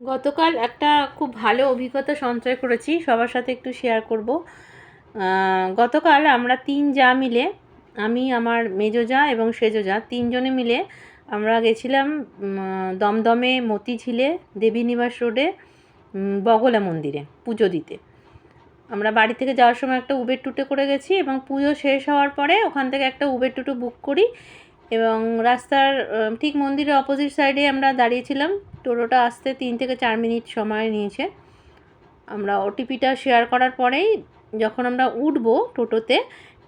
গতকাল একটা খুব ভালো অভিজ্ঞতা সঞ্চয় করেছি, সবার সাথে একটু শেয়ার করব। গতকাল আমরা ৩ জা মিলে, আমি, আমার মেজো জা এবং সেজো জা ৩ জনে মিলে আমরা গেছিলাম দমদমে মতিঝিলে দেবীনিবাস রোডে বগলা মন্দিরে পুজো দিতে। আমরা বাড়ি থেকে যাওয়ার সময় একটা উবের টোটো করে গেছি এবং পুজো শেষ হওয়ার পরে ওখান থেকে একটা উবের টোটো বুক করি এবং রাস্তার ঠিক মন্দিরের অপোজিট সাইডে আমরা দাঁড়িয়েছিলাম। টোটোটা আসতে ৩ থেকে ৪ মিনিট সময় নিয়েছে। আমরা ওটিপিটা শেয়ার করার পরেই যখন আমরা উঠবো টোটোতে,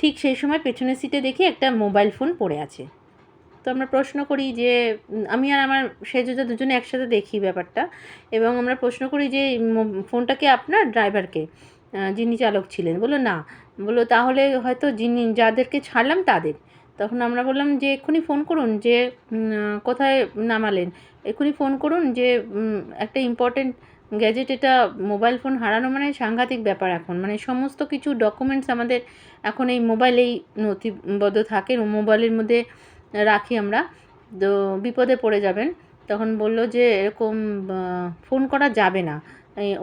ঠিক সেই সময় পেছনের সিটে দেখি একটা মোবাইল ফোন পড়ে আছে। তো আমরা প্রশ্ন করি যে আমি আর আমার সেজুজা দুজনে একসাথে দেখি ব্যাপারটা এবং আমরা প্রশ্ন করি যে ফোনটা কি আপনার? ড্রাইভারকে, যিনি চালক ছিলেন। বললো না। বললো তাহলে হয়তো যিনি যাদেরকে ছাড়লাম তাদের। তখন আমরা বললাম যে এক্ষুনি ফোন করুন, যে কোথায় নামালেন, এক্ষুনি ফোন করুন, যে একটা ইম্পর্টেন্ট গ্যাজেট, এটা মোবাইল ফোন হারানো মানে সাংঘাতিক ব্যাপার এখন। মানে সমস্ত কিছু ডকুমেন্টস আমাদের এখন এই মোবাইলেই নথিবদ্ধ থাকে, মোবাইলের মধ্যে রাখি আমরা, তো বিপদে পড়ে যাবেন। তখন বলল যে এরকম ফোন করা যাবে না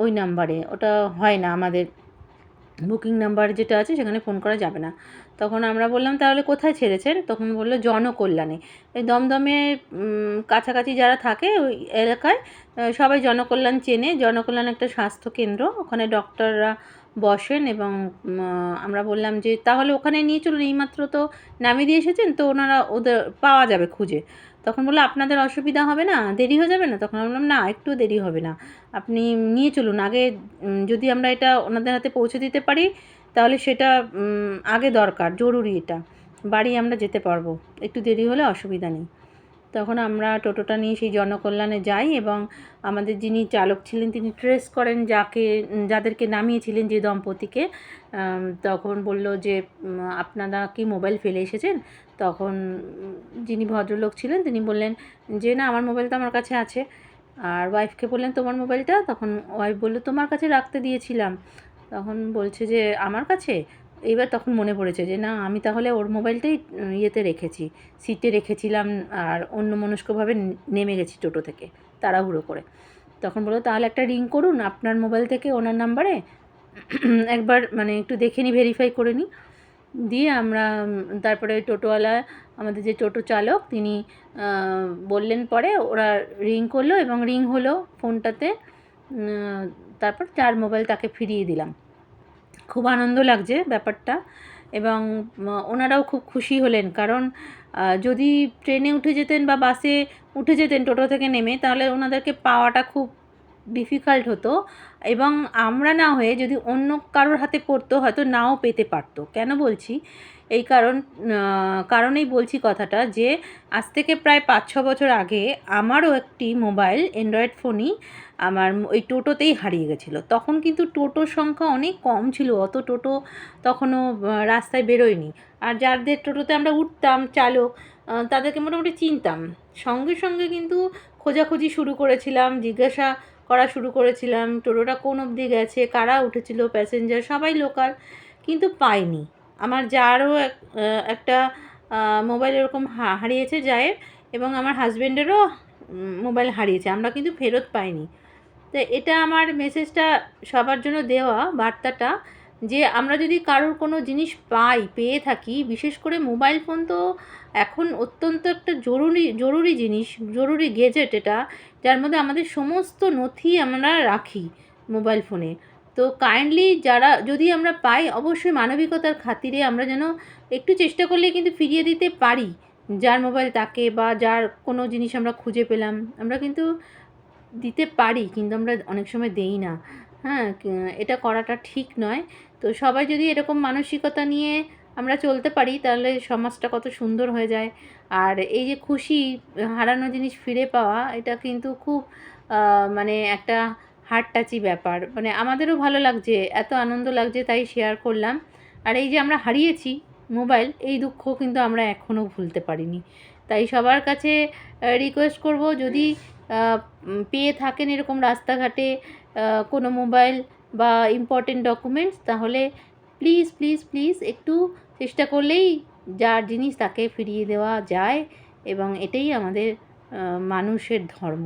ওই নাম্বারে, ওটা হয় না, আমাদের বুকিং নাম্বার যেটা আছে সেখানে ফোন করা যাবে না। তখন আমরা বললাম তাহলে কোথায় ছেড়েছেন? তখন বললো জনকল্যাণে। এই দমদমে কাছাকাছি যারা থাকে ওই এলাকায় সবাই জনকল্যাণ চেনে। জনকল্যাণ একটা স্বাস্থ্যকেন্দ্র, ওখানে ডক্টররা বসেন এবং আমরা বললাম যে তাহলে ওখানে নিয়ে চলুন, এইমাত্র তো নামিয়ে দিয়ে এসেছেন, তো ওনারা ওদের পাওয়া যাবে খুঁজে। তখন বললো আপনাদের অসুবিধা হবে না, দেরি হয়ে যাবে না? তখন আমরা বললাম না, একটু দেরি হবে না, আপনি নিয়ে চলুন আগে। যদি আমরা এটা ওনাদের হাতে পৌঁছে দিতে পারি তাহলে সেটা আগে দরকার, জরুরি, এটা বাড়ি আমরা যেতে পারবো, একটু দেরি হলে অসুবিধা নেই। তখন আমরা টোটোটা নিয়ে সেই জনকল্যাণে যাই এবং আমাদের যিনি চালক ছিলেন তিনি ট্রেস করেন যাদেরকে নামিয়েছিলেন, যে দম্পতিকে। তখন বলল যে আপনারা কি মোবাইল ফেলে এসেছেন? তখন যিনি ভদ্রলোক ছিলেন তিনি বললেন যে না, আমার মোবাইল তো আমার কাছে আছে। আর ওয়াইফকে বললেন তোমার মোবাইলটা? তখন ওয়াইফ বলল তোমার কাছে রাখতে দিয়েছিলাম। তখন বলছে যে আমার কাছে? এইবার তখন মনে পড়েছে যে না, আমি তাহলে ওর মোবাইলটাই ইয়েতে রেখেছি, সিটে রেখেছিলাম, আর অন্যমনস্কভাবে নেমে গেছি টোটো থেকে তাড়াহুড়ো করে। তখন বললো তাহলে একটা রিং করুন আপনার মোবাইল থেকে ওনার নাম্বারে, একবার মানে একটু দেখে নিই, ভেরিফাই করে নিই। দিয়ে আমরা তারপরে টোটোওয়ালা, আমাদের যে টোটো চালক তিনি বললেন, পরে ওরা রিং করলো এবং রিং হলো ফোনটাতে। তারপর যার মোবাইল তাকে ফিরিয়ে দিলাম। খুব আনন্দ লাগছে ব্যাপারটা এবং ওনারাও খুব খুশি হলেন, কারণ যদি ট্রেনে উঠে যেতেন বা বাসে উঠে যেতেন টোটো থেকে নেমে, তাহলে ওনাদেরকে পাওয়াটা খুব ডিফিকাল্ট হতো এবং আমরা না হয়ে যদি অন্য কারোর হাতে পড়তো হয়তো নাও পেতে পারতো। কেন বলছি? এই কারণেই বলছি কথাটা, যে আজ থেকে প্রায় ৫-৬ বছর আগে আমারও একটি মোবাইল অ্যান্ড্রয়েড ফোনই আমার ওই টোটোতেই হারিয়ে গেছিলো। তখন কিন্তু টোটোর সংখ্যা অনেক কম ছিল, অত টোটো তখনও রাস্তায় বেরোয়নি। আর যাদের টোটোতে আমরা উঠতাম চালক, তাদেরকে মোটামুটি চিনতাম। সঙ্গে সঙ্গে কিন্তু খোঁজাখুঁজি শুরু করেছিলাম, জিজ্ঞাসা করা শুরু করেছিলাম টোটোটা কোন অবধি গেছে, কারা উঠেছিল, প্যাসেঞ্জার সবাই লোকাল, কিন্তু পাইনি। আমার যারও একটা মোবাইল এরকম হারিয়েছে জায়ের, এবং আমার হাজব্যান্ডেরও মোবাইল হারিয়েছে, আমরা কিন্তু ফেরত পাইনি। তো এটা আমার মেসেজটা সবার জন্য দেওয়া, বার্তাটা, যে আমরা যদি কারোর কোনো জিনিস পেয়ে থাকি, বিশেষ করে মোবাইল ফোন তো এখন অত্যন্ত একটা জরুরি জিনিস, জরুরি গ্যাজেট এটা, যার মধ্যে আমাদের সমস্ত নথি আমরা রাখি মোবাইল ফোনে। তো কাইন্ডলি যারা যদি আমরা পাই, অবশ্যই মানবিকতার খাতিরে আমরা যেন একটু চেষ্টা করলে কিন্তু ফিরিয়ে দিতে পারি যার মোবাইল তাকে, বা যার কোনো জিনিস আমরা খুঁজে পেলাম আমরা কিন্তু দিতে পারি, কিন্তু আমরা অনেক সময় দেই না। হ্যাঁ, এটা করাটা ঠিক নয়। তো সবাই যদি এরকম মানসিকতা নিয়ে আমরা চলতে পারি তাহলে সমাজটা কত সুন্দর হয়ে যায়। আর এই যে খুশি, হারানো জিনিস ফিরে পাওয়া, এটা কিন্তু খুব মানে একটা হার্ট টাচি ব্যাপার। মানে আমাদেরও ভালো লাগছে, এত আনন্দ লাগছে, তাই শেয়ার করলাম। আর এই যে আমরা হারিয়েছি মোবাইল, এই দুঃখ কিন্তু আমরা এখনও ভুলতে পারিনি। তাই সবার কাছে রিকোয়েস্ট করব, যদি পেয়ে থাকেন এরকম রাস্তাঘাটে কোনো মোবাইল বা ইম্পর্টেন্ট ডকুমেন্টস, তাহলে প্লিজ প্লিজ প্লিজ একটু চেষ্টা করলেই যার জিনিস তাকে ফিরিয়ে দেওয়া যায়, এবং এটাই আমাদের মানুষের ধর্ম।